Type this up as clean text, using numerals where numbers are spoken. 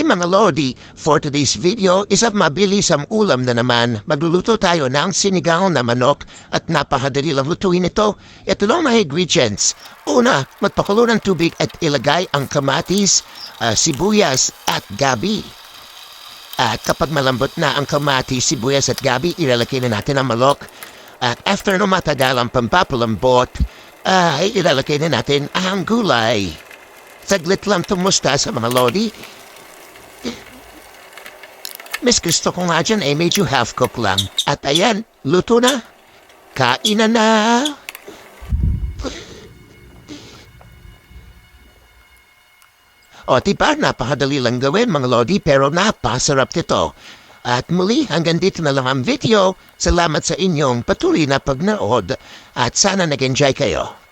Okay mga Lodi, for today's video, isang mabilis ang ulam na naman. Magluluto tayo ng sinigang na manok at napakadali lang lutuin ito. Ito lang mga ingredients. Una, magpakulo ng tubig at ilagay ang kamatis, sibuyas at gabi. At kapag malambot na ang kamatis, sibuyas at gabi, ilalagay na natin ang manok. At after no matagal ang pampapalambot, ilalagay na natin ang gulay. Saglit lang tumusta sa mga Lodi. Mas gusto ko nga dyan medyo half-cook lang. At ayan, luto na. Kainan na. O diba, napakadali lang gawin mga Lodi pero napasarap nito. At muli, hanggang dito na lang ang video. Salamat sa inyong patuloy na pagnood at sana nag-enjoy kayo.